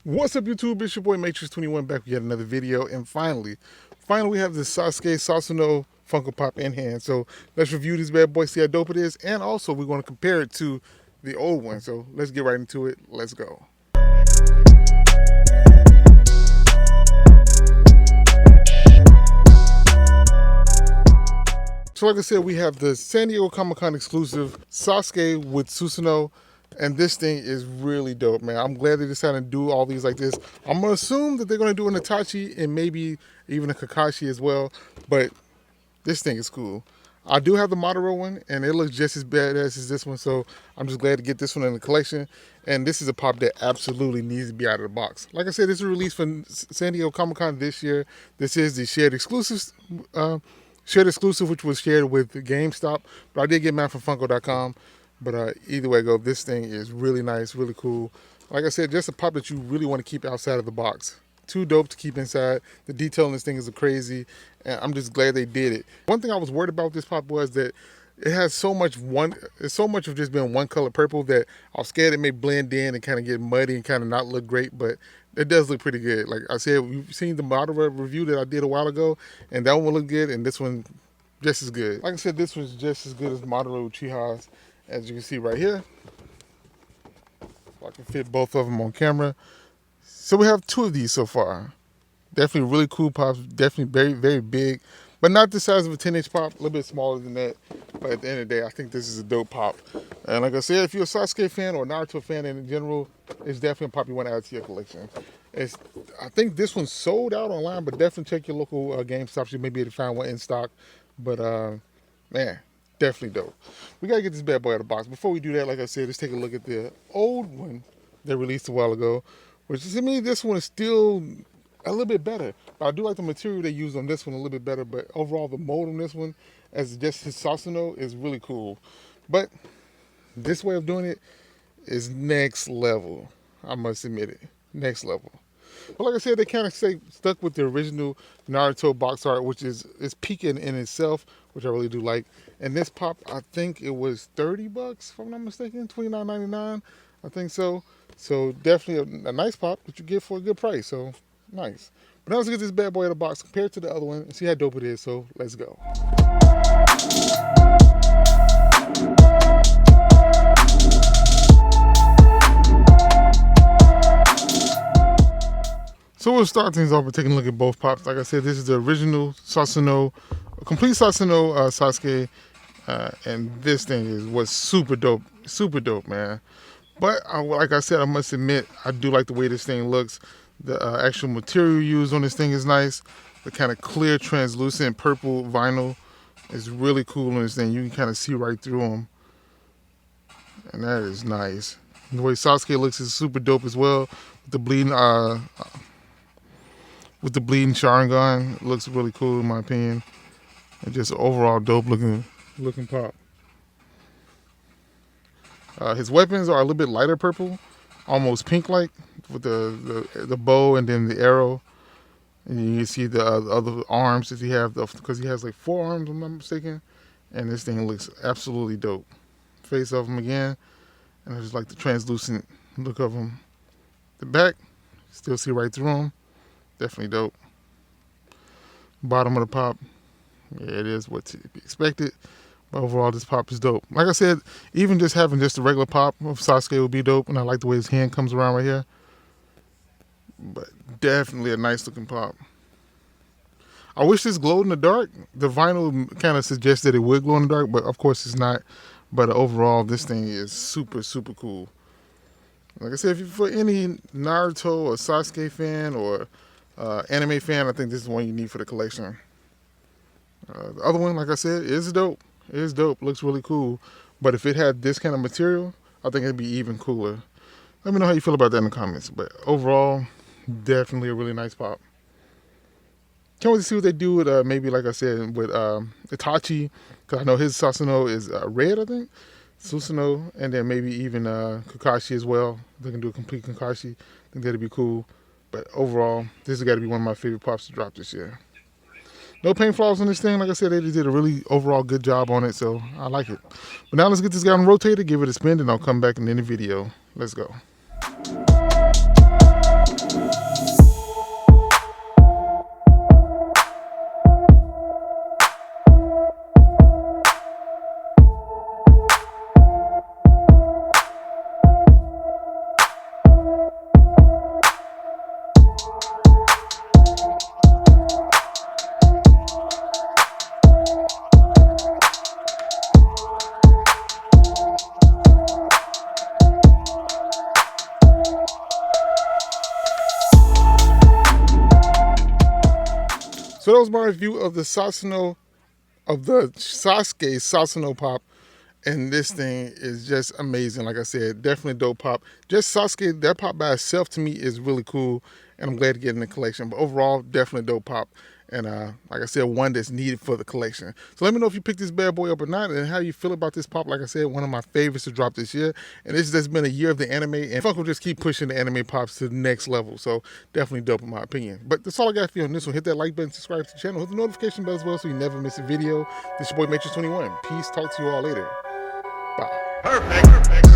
What's up, YouTube? It's your boy M8trix21 back with yet another video, and finally we have the Sasuke Susano'o Funko Pop in hand. So let's review this bad boy, see how dope it is, and also we're going to compare it to the old one. So let's get right into it. Let's go. So like I said, we have the San Diego Comic-Con exclusive Sasuke with Susanoo. And this thing is really dope, man. I'm glad they decided to do all these like this. I'm going to assume that they're going to do an Itachi and maybe even a Kakashi as well. But this thing is cool. I do have the Madara one, and it looks just as badass as this one. So I'm just glad to get this one in the collection. And this is a pop that absolutely needs to be out of the box. Like I said, this is released for San Diego Comic-Con this year. This is the shared exclusive, which was shared with GameStop. But I did get mine from Funko.com. But either way go, this thing is really nice, really cool. Like I said, just a pop that you really want to keep outside of the box. Too dope to keep inside. The detail in this thing is crazy, and I'm just glad they did it. One thing I was worried about this pop was that it has so much of just being one color purple that I was scared it may blend in and kind of get muddy and kind of not look great, but it does look pretty good. Like I said, you've seen the Madara review that I did a while ago, and that one looked good, and this one just as good. Like I said, this was just as good as Madara Uchiha's. As you can see right here, I can fit both of them on camera. So we have two of these so far. Definitely really cool pops. Definitely very, very big, but not the size of a 10-inch pop. A little bit smaller than that. But at the end of the day, I think this is a dope pop. And like I said, if you're a Sasuke fan or a Naruto fan in general, it's definitely a pop you want to add to your collection. I think this one's sold out online, but definitely check your local GameStops. You may be able to find one in stock. But man, definitely dope. We gotta get this bad boy out of the box. Before we do that, like I said, let's take a look at the old one they released a while ago, which to me, this one is still a little bit better. But I do like the material they used on this one a little bit better, but overall the mold on this one, as just his Susanoo, is really cool. But this way of doing it is next level. I must admit it. Next level. But like I said, they kind of stuck with the original Naruto box art, which is peaking in itself, which I really do like. And this pop, I think it was $30, if I'm not mistaken, $29.99, I think so. So definitely a nice pop that you get for a good price. So nice. But now let's get this bad boy out of the box, compare it to the other one, and see how dope it is. So let's go. So we'll start things off by taking a look at both pops. Like I said, this is the original Susanoo, complete Susanoo Sasuke, and this thing was super dope, man. But like I said, I must admit, I do like the way this thing looks. The actual material used on this thing is nice. The kind of clear, translucent purple vinyl is really cool on this thing. You can kind of see right through them, and that is nice. And the way Sasuke looks is super dope as well. The bleeding. With the bleeding Sharingan, it looks really cool in my opinion. And just overall dope looking pop. His weapons are a little bit lighter purple, almost pink-like, with the bow and then the arrow. And you can see the other arms that he has, because he has like 4 arms, if I'm not mistaken. And this thing looks absolutely dope. Face of him again, and I just like the translucent look of him. The back, still see right through him. Definitely dope. Bottom of the pop, yeah, it is what to be expected. But overall, this pop is dope. Like I said, even just having just a regular pop of Sasuke would be dope, and I like the way his hand comes around right here. But definitely a nice looking pop. I wish this glowed in the dark. The vinyl kind of suggests that it would glow in the dark, but of course it's not. But overall, this thing is super, super cool. Like I said, if you're for any Naruto or Sasuke fan or anime fan, I think this is one you need for the collection. The other one, like I said, is dope. It is dope. Looks really cool. But if it had this kind of material, I think it'd be even cooler. Let me know how you feel about that in the comments. But overall, definitely a really nice pop. Can't wait to see what they do with maybe, like I said, with Itachi. Because I know his Susanoo is red, I think. Susanoo, and then maybe even Kakashi as well. They can do a complete Kakashi. I think that'd be cool. But overall, this has got to be one of my favorite pops to drop this year. No paint flaws on this thing. Like I said, they did a really overall good job on it, so I like it. But now let's get this guy on rotated, give it a spin, and I'll come back in the video. Let's go. So that was my review of the Sasuke Susano'o pop. And this thing is just amazing. Like I said, definitely dope pop. Just Sasuke, that pop by itself to me is really cool. And I'm glad to get in the collection. But overall, definitely dope pop. And like I said, one that's needed for the collection. So let me know if you picked this bad boy up or not and how you feel about this pop. Like I said, one of my favorites to drop this year. And this has been a year of the anime. And Funko just keep pushing the anime pops to the next level. So definitely dope in my opinion. But that's all I got for you on this one. Hit that like button, subscribe to the channel, hit the notification bell as well so you never miss a video. This is your boy M8trix21. Peace. Talk to you all later. Bye. Perfect.